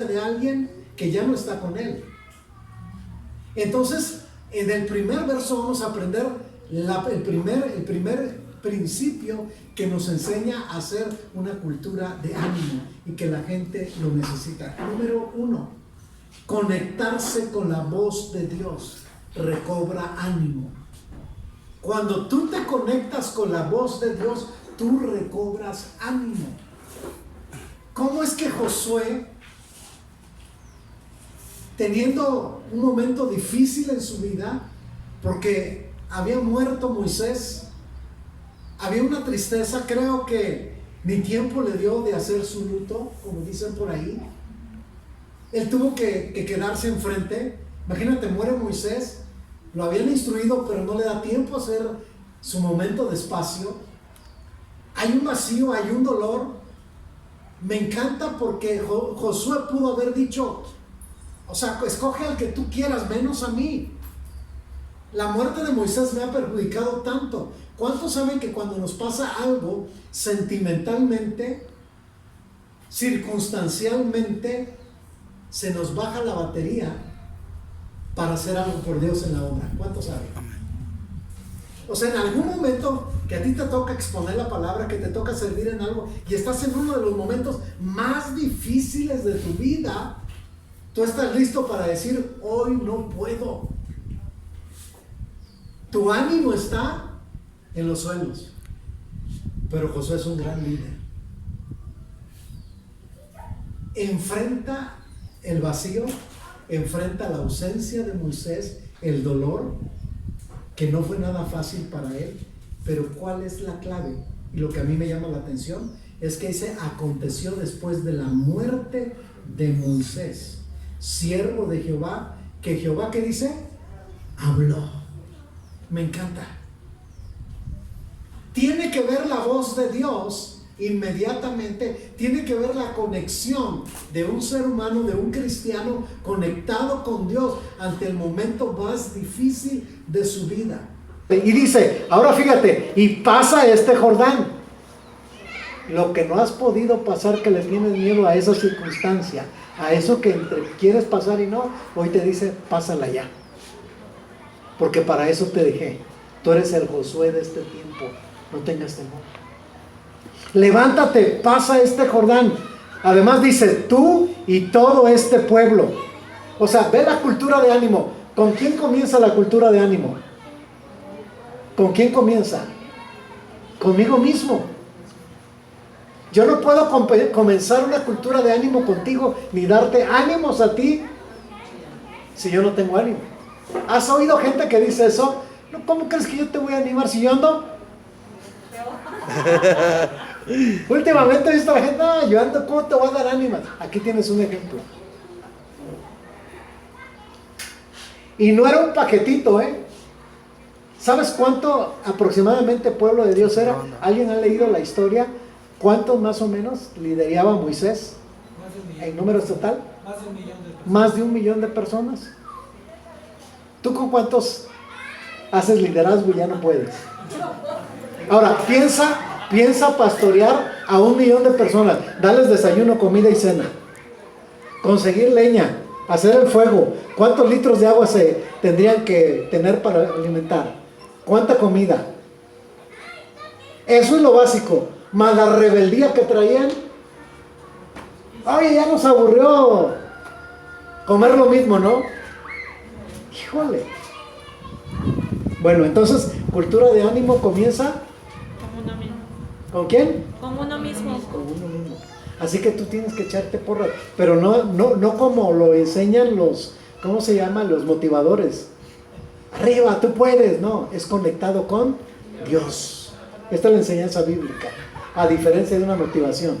de alguien que ya no está con él. Entonces, en el primer verso vamos a aprender el primer principio que nos enseña a hacer una cultura de ánimo y que la gente lo necesita. Número 1, conectarse con la voz de Dios recobra ánimo. Cuando tú te conectas con la voz de Dios, tú recobras ánimo. ¿Cómo es que Josué, teniendo un momento difícil en su vida, porque había muerto Moisés, había una tristeza, creo que ni tiempo le dio de hacer su luto, como dicen por ahí, él tuvo que quedarse enfrente? Imagínate, muere Moisés, lo habían instruido, pero no le da tiempo a hacer su momento despacio. Hay un vacío, hay un dolor. Me encanta porque Josué pudo haber dicho, o sea, escoge al que tú quieras, menos a mí. La muerte de Moisés me ha perjudicado tanto. ¿Cuántos saben que cuando nos pasa algo sentimentalmente, circunstancialmente, se nos baja la batería para hacer algo por Dios en la obra? ¿Cuántos saben? O sea, en algún momento que a ti te toca exponer la palabra, que te toca servir en algo, y estás en uno de los momentos más difíciles de tu vida, tú estás listo para decir, hoy no puedo. Tu ánimo está en los suelos. Pero Josué es un gran líder. Enfrenta el vacío, enfrenta la ausencia de Moisés, el dolor, que no fue nada fácil para él. Pero ¿cuál es la clave? Y lo que a mí me llama la atención es que dice, aconteció después de la muerte de Moisés, siervo de Jehová, que Jehová, ¿qué dice? Habló. Me encanta. Tiene que ver la voz de Dios inmediatamente, tiene que ver la conexión de un ser humano, de un cristiano conectado con Dios ante el momento más difícil de su vida. Y dice, ahora fíjate, y pasa este Jordán. Lo que no has podido pasar, que le tienes miedo a esa circunstancia, a eso que quieres pasar y no, hoy te dice, pásala ya. Porque para eso te dejé. Tú eres el Josué de este tiempo. No tengas temor. Levántate, pasa este Jordán. Además dice, tú y todo este pueblo. O sea, ve la cultura de ánimo. ¿Con quién comienza la cultura de ánimo? ¿Con quién comienza? Conmigo mismo. Yo no puedo comenzar una cultura de ánimo contigo, ni darte ánimos a ti, si yo no tengo ánimo. ¿Has oído gente que dice eso? No, ¿cómo crees que yo te voy a animar si yo ando? Últimamente he visto a la gente, no, yo ando, ¿cómo te voy a dar ánimo? Aquí tienes un ejemplo. Y no era un paquetito, ¿eh? ¿Sabes cuánto aproximadamente pueblo de Dios era? ¿Alguien ha leído la historia? ¿Cuántos más o menos lideraba Moisés? ¿En números total? Más de 1 millón de personas. ¿Tú con cuántos haces liderazgo y ya no puedes? Ahora, piensa pastorear a 1 millón de personas, darles desayuno, comida y cena, conseguir leña, hacer el fuego. ¿Cuántos litros de agua se tendrían que tener para alimentar? ¿Cuánta comida? Eso es lo básico. Más la rebeldía que traían. Oye, ya nos aburrió comer lo mismo, ¿no? Híjole. Bueno, entonces, cultura de ánimo comienza Como uno mismo. ¿con quién? Como uno mismo. Con uno mismo. Así que tú tienes que echarte porras, pero no como lo enseñan los, ¿cómo se llaman? Los motivadores. Arriba, tú puedes. No, es conectado con Dios. Esta es la enseñanza bíblica, a diferencia de una motivación.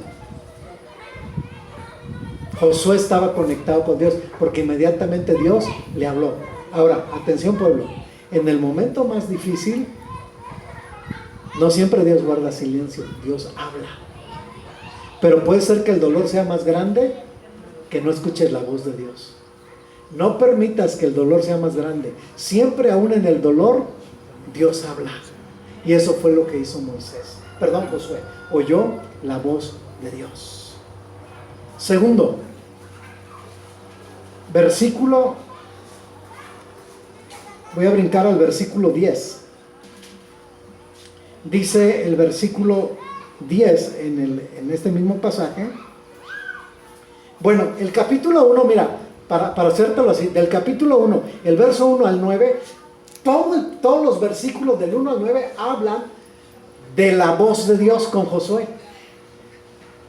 Josué estaba conectado con Dios porque inmediatamente Dios le habló. Ahora, atención pueblo, en el momento más difícil, no siempre Dios guarda silencio, Dios habla. Pero puede ser que el dolor sea más grande que no escuches la voz de Dios. No permitas que el dolor sea más grande. Siempre aún en el dolor, Dios habla. Y eso fue lo que hizo Josué. Oyó la voz de Dios. Segundo, voy a brincar al versículo 10. Dice el versículo 10 en este mismo pasaje. Bueno, el capítulo 1, mira, para hacértelo así, del capítulo 1, el verso 1 al 9, todos los versículos del 1 al 9 hablan de la voz de Dios con Josué.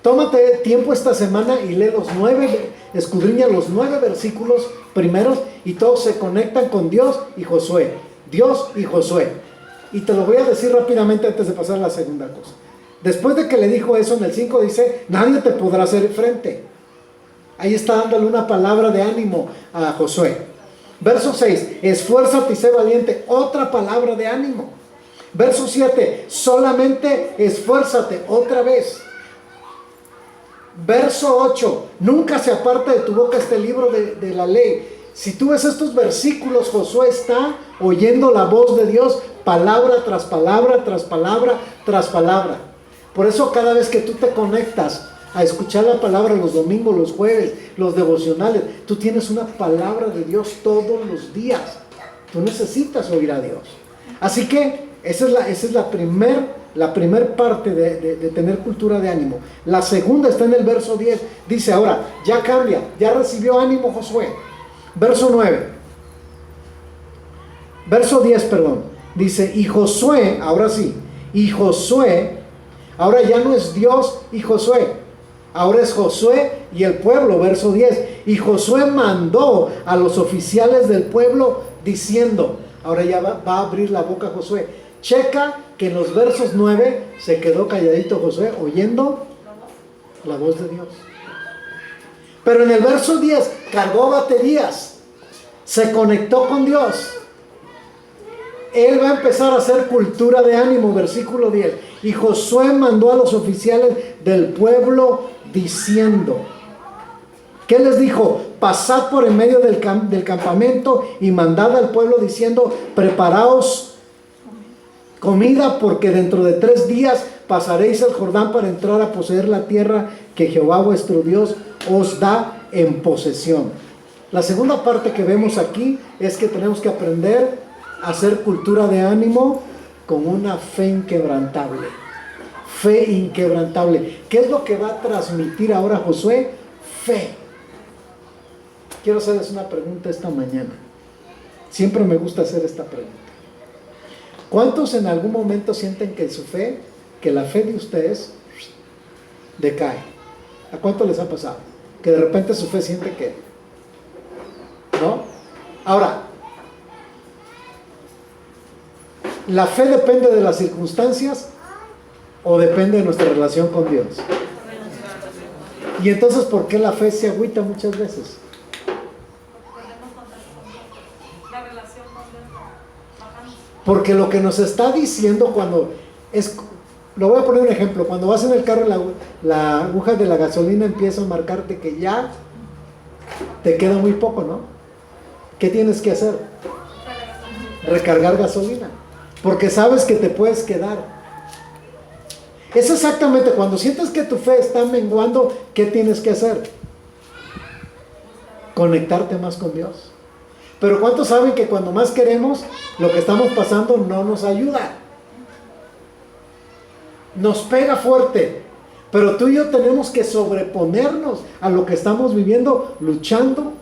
Tómate tiempo esta semana y lee escudriña los 9 versículos primeros y todos se conectan con Dios y Josué. Dios y Josué. Y te lo voy a decir rápidamente antes de pasar a la segunda cosa. Después de que le dijo eso, en el 5 dice, nadie te podrá hacer frente. Ahí está dándole una palabra de ánimo a Josué. Verso 6, esfuérzate y sé valiente. Otra palabra de ánimo. Verso 7, solamente esfuérzate. Otra vez. Verso 8, nunca se aparte de tu boca este libro de la ley. Si tú ves estos versículos, Josué está oyendo la voz de Dios, palabra tras palabra, tras palabra, tras palabra. Por eso cada vez que tú te conectas a escuchar la palabra los domingos, los jueves, los devocionales, tú tienes una palabra de Dios todos los días. Tú necesitas oír a Dios. Así que esa es la primer parte de tener cultura de ánimo. La segunda está en el verso 10. Dice ahora, ya cambia, ya recibió ánimo Josué. Verso 9. Verso 10, perdón. Dice, y Josué, ahora sí, y Josué, ahora ya no es Dios y Josué, ahora es Josué y el pueblo. Verso 10. Y Josué mandó a los oficiales del pueblo diciendo, ahora ya va a abrir la boca Josué. Checa que en los versos 9 se quedó calladito Josué oyendo la voz de Dios. Pero en el verso 10 cargó baterías, se conectó con Dios. Él va a empezar a hacer cultura de ánimo, versículo 10. Y Josué mandó a los oficiales del pueblo diciendo, ¿qué les dijo? Pasad por en medio del campamento y mandad al pueblo diciendo, preparaos comida, porque dentro de 3 días pasaréis el Jordán para entrar a poseer la tierra que Jehová vuestro Dios os da en posesión. La segunda parte que vemos aquí es que tenemos que aprender a hacer cultura de ánimo con una fe inquebrantable. Fe inquebrantable. ¿Qué es lo que va a transmitir ahora Josué? Fe. Quiero hacerles una pregunta esta mañana. Siempre me gusta hacer esta pregunta. ¿Cuántos en algún momento sienten que la fe de ustedes decae? ¿A cuánto les ha pasado? Que de repente su fe siente que, ¿no? Ahora, ¿la fe depende de las circunstancias o depende de nuestra relación con Dios? Y entonces, ¿por qué la fe se agüita muchas veces? Porque lo que nos está diciendo lo voy a poner un ejemplo, cuando vas en el carro la aguja de la gasolina empieza a marcarte que ya te queda muy poco, ¿no? ¿Qué tienes que hacer? Recargar gasolina, porque sabes que te puedes quedar. Es exactamente cuando sientes que tu fe está menguando, ¿qué tienes que hacer? Conectarte más con Dios. Pero ¿cuántos saben que cuando más queremos, lo que estamos pasando no nos ayuda? Nos pega fuerte. Pero tú y yo tenemos que sobreponernos a lo que estamos viviendo, luchando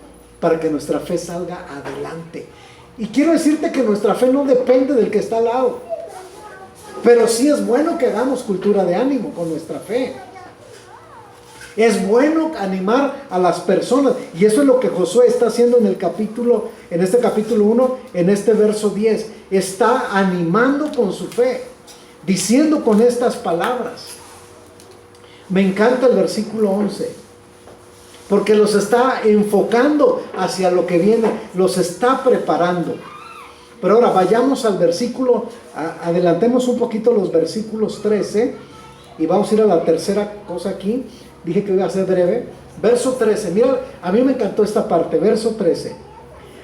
para que nuestra fe salga adelante. Y quiero decirte que nuestra fe no depende del que está al lado. Pero sí es bueno que hagamos cultura de ánimo con nuestra fe. Es bueno animar a las personas. Y eso es lo que Josué está haciendo en este capítulo 1, en este verso 10. Está animando con su fe, diciendo con estas palabras. Me encanta el versículo 11, porque los está enfocando hacia lo que viene, los está preparando. Pero ahora vayamos al versículo, adelantemos un poquito los versículos 13 y vamos a ir a la tercera cosa aquí. Dije que iba a ser breve. Verso 13, mira, a mí me encantó esta parte, verso 13.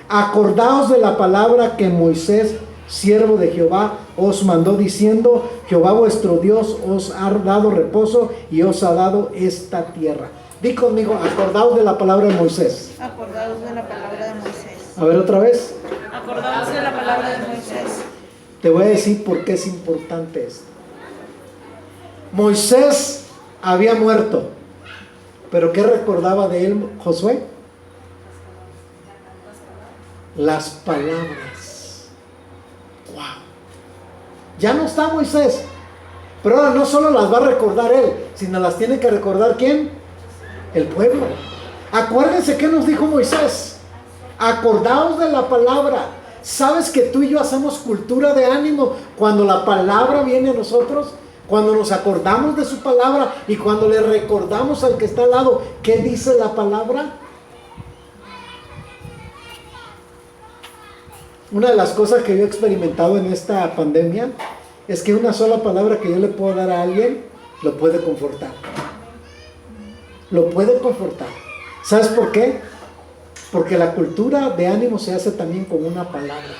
Acordaos de la palabra que Moisés, siervo de Jehová, os mandó diciendo, Jehová vuestro Dios os ha dado reposo y os ha dado esta tierra. Di conmigo, acordaos de la palabra de Moisés. Acordaos de la palabra de Moisés. A ver otra vez. Acordaos de la palabra de Moisés. Te voy a decir por qué es importante esto. Moisés había muerto, pero ¿qué recordaba de él Josué? Las palabras. Wow. Ya no está Moisés, pero ahora no solo las va a recordar él, sino las tiene que recordar ¿quién? El pueblo. Acuérdense qué nos dijo Moisés. Acordaos de la palabra. ¿Sabes que tú y yo hacemos cultura de ánimo cuando la palabra viene a nosotros? Cuando nos acordamos de su palabra y cuando le recordamos al que está al lado qué dice la palabra. Una de las cosas que yo he experimentado en esta pandemia es que una sola palabra que yo le puedo dar a alguien lo puede confortar. Lo puede confortar. ¿Sabes por qué? Porque la cultura de ánimo se hace también con una palabra.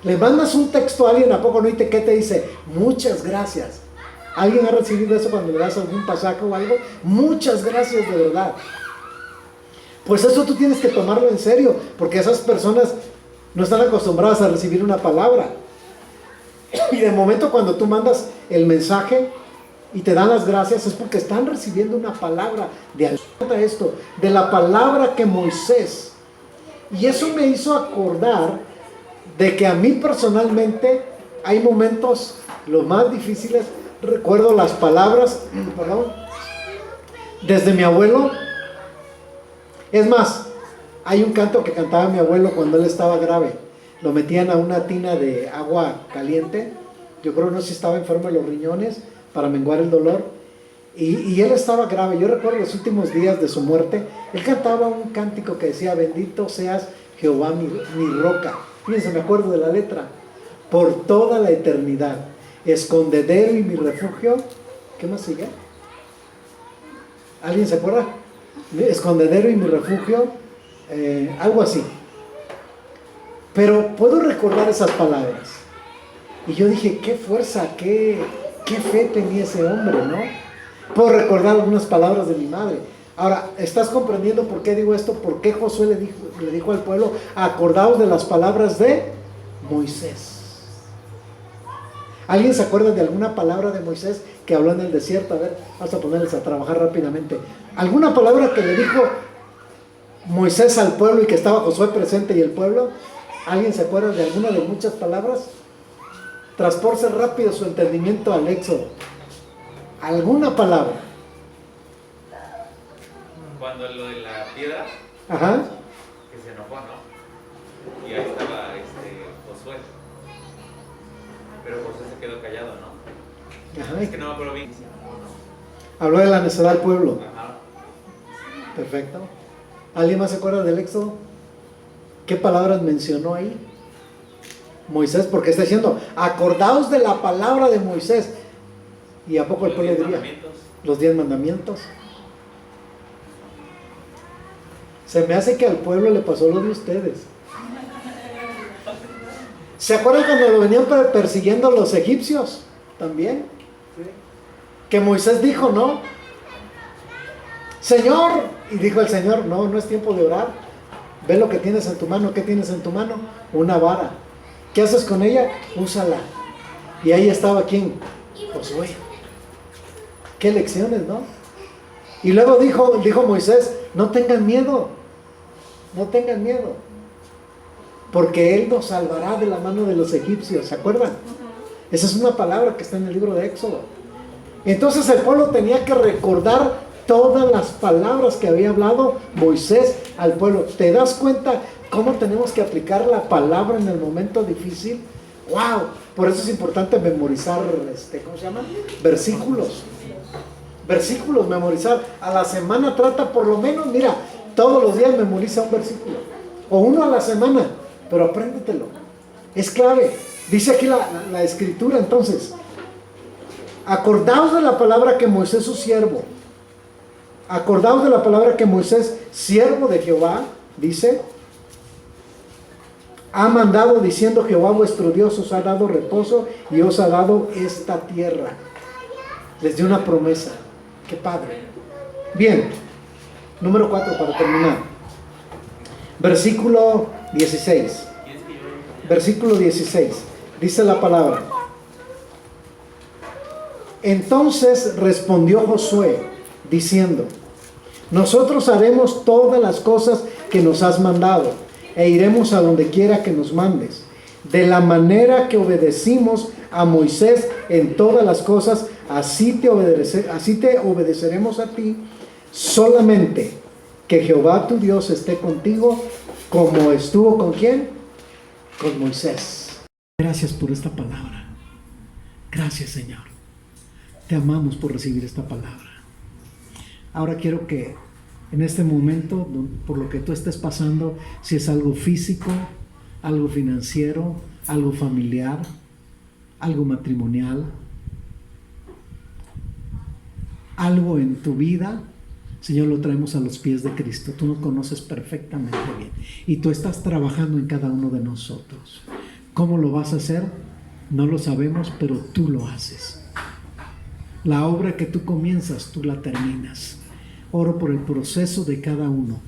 Le mandas un texto a alguien, ¿a poco no? ¿Y qué te dice? Muchas gracias. ¿Alguien ha recibido eso cuando le das algún pasaje o algo? Muchas gracias, de verdad. Pues eso tú tienes que tomarlo en serio, porque esas personas no están acostumbradas a recibir una palabra. Y de momento cuando tú mandas el mensaje y te dan las gracias, es porque están recibiendo una palabra de esto, de la palabra que Moisés. Y eso me hizo acordar de que a mí personalmente hay momentos los más difíciles. Recuerdo las palabras, desde mi abuelo. Es más, hay un canto que cantaba mi abuelo cuando él estaba grave. Lo metían a una tina de agua caliente. Yo creo, no sé si estaba enfermo de los riñones, para menguar el dolor. Y él estaba grave. Yo recuerdo los últimos días de su muerte. Él cantaba un cántico que decía: bendito seas Jehová mi roca. Fíjense, me acuerdo de la letra. Por toda la eternidad, escondedero y mi refugio. ¿Qué más sigue? ¿Alguien se acuerda? Escondedero y mi refugio. Algo así. Pero puedo recordar esas palabras. Y yo dije, qué fuerza, qué fe tenía ese hombre, ¿no? Puedo recordar algunas palabras de mi madre. Ahora, ¿estás comprendiendo por qué digo esto? ¿Por qué Josué le dijo al pueblo: acordaos de las palabras de Moisés? ¿Alguien se acuerda de alguna palabra de Moisés que habló en el desierto? A ver, vamos a ponerles a trabajar rápidamente. ¿Alguna palabra que le dijo Moisés al pueblo y que estaba Josué presente y el pueblo? ¿Alguien se acuerda de alguna de muchas palabras? Transporte rápido su entendimiento al Éxodo. ¿Alguna palabra? Cuando lo de la piedra, Ajá. que se enojó, ¿no? Y ahí estaba Josué. Pero Josué se quedó callado, ¿no? Ajá. Es que no me acuerdo bien. Habló de la necedad del pueblo. Ajá. Perfecto. ¿Alguien más se acuerda del Éxodo? ¿Qué palabras mencionó ahí? Moisés, porque está diciendo: acordaos de la palabra de Moisés. ¿Y a poco el pueblo diría? Los 10 mandamientos. Se me hace que al pueblo le pasó lo de ustedes. ¿Se acuerdan cuando lo venían persiguiendo los egipcios? También. Que Moisés dijo, ¿no? Señor, y dijo el Señor: no, no es tiempo de orar. Ve lo que tienes en tu mano. ¿Qué tienes en tu mano? Una vara. ¿Qué haces con ella? Úsala. Y ahí estaba ¿quién? Josué. Qué lecciones, ¿no? Y luego dijo Moisés: no tengan miedo. No tengan miedo. Porque Él nos salvará de la mano de los egipcios. ¿Se acuerdan? Esa es una palabra que está en el libro de Éxodo. Entonces el pueblo tenía que recordar todas las palabras que había hablado Moisés al pueblo. ¿Te das cuenta cómo tenemos que aplicar la palabra en el momento difícil? ¡Wow! Por eso es importante memorizar, ¿cómo se llama? Versículos. Versículos, memorizar. A la semana trata por lo menos, mira, todos los días memoriza un versículo. O uno a la semana, pero apréndetelo. Es clave. Dice aquí la escritura, entonces: acordaos de la palabra que Moisés, su siervo. Acordaos de la palabra que Moisés, siervo de Jehová, dice, ha mandado, diciendo: Jehová vuestro Dios os ha dado reposo y os ha dado esta tierra. Les dio una promesa. ¡Qué padre! Bien, número 4 para terminar. Versículo 16. Versículo 16. Dice la palabra. Entonces respondió Josué diciendo: nosotros haremos todas las cosas que nos has mandado e iremos a donde quiera que nos mandes. De la manera que obedecimos a Moisés en todas las cosas, así te obedeceremos a ti, solamente que Jehová tu Dios esté contigo, como estuvo ¿con quién? Con Moisés. Gracias por esta palabra. Gracias, Señor. Te amamos por recibir esta palabra. Ahora quiero que en este momento, por lo que tú estés pasando, si es algo físico, algo financiero, algo familiar, algo matrimonial, algo en tu vida, Señor, lo traemos a los pies de Cristo. Tú nos conoces perfectamente bien y tú estás trabajando en cada uno de nosotros. ¿Cómo lo vas a hacer? No lo sabemos, pero tú lo haces. La obra que tú comienzas, tú la terminas. Oro por el proceso de cada uno.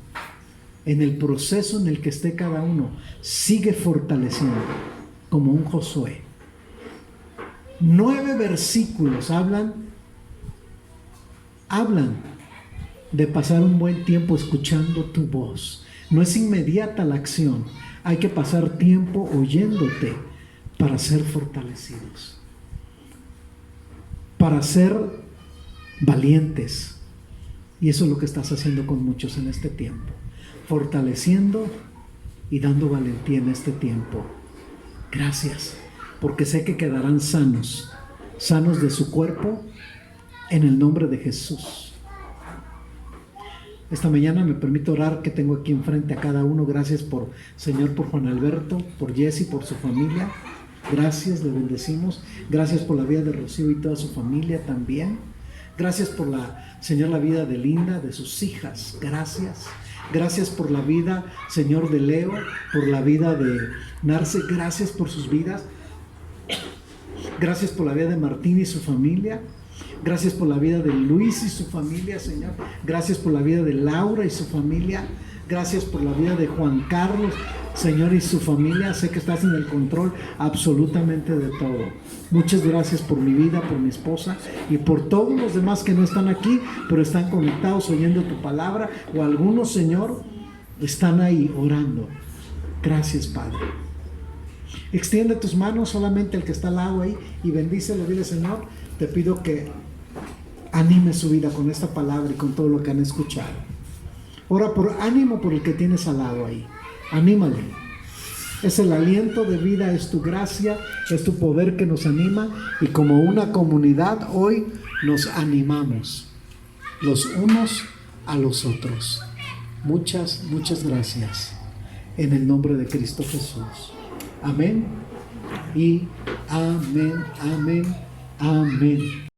En el proceso en el que esté cada uno, sigue fortaleciendo como un Josué. 9 versículos hablan de pasar un buen tiempo escuchando tu voz. No es inmediata la acción. Hay que pasar tiempo oyéndote para ser fortalecidos, para ser valientes. Y eso es lo que estás haciendo con muchos en este tiempo, fortaleciendo y dando valentía en este tiempo. Gracias, porque sé que quedarán sanos de su cuerpo, en el nombre de Jesús. Esta mañana me permito orar, que tengo aquí enfrente a cada uno. Gracias por, Señor, por Juan Alberto, por Jesse, por su familia. Gracias, le bendecimos. Gracias por la vida de Rocío y toda su familia también. Gracias por Señor, la vida de Linda, de sus hijas. Gracias. Gracias por la vida, Señor, de Leo, por la vida de Narce. Gracias por sus vidas. Gracias por la vida de Martín y su familia. Gracias por la vida de Luis y su familia, Señor. Gracias por la vida de Laura y su familia. Gracias por la vida de Juan Carlos, Señor, y su familia. Sé que estás en el control absolutamente de todo. Muchas gracias por mi vida, por mi esposa y por todos los demás que no están aquí, pero están conectados oyendo tu palabra, o algunos, Señor, están ahí orando. Gracias, Padre. Extiende tus manos solamente al que está al lado ahí y bendícelo. Dile: Señor, te pido que anime su vida con esta palabra y con todo lo que han escuchado. Ora por ánimo por el que tienes al lado ahí. Anímale. Es el aliento de vida, es tu gracia, es tu poder que nos anima, y como una comunidad hoy nos animamos los unos a los otros. Muchas, muchas gracias. En el nombre de Cristo Jesús. Amén y amén, amén, amén.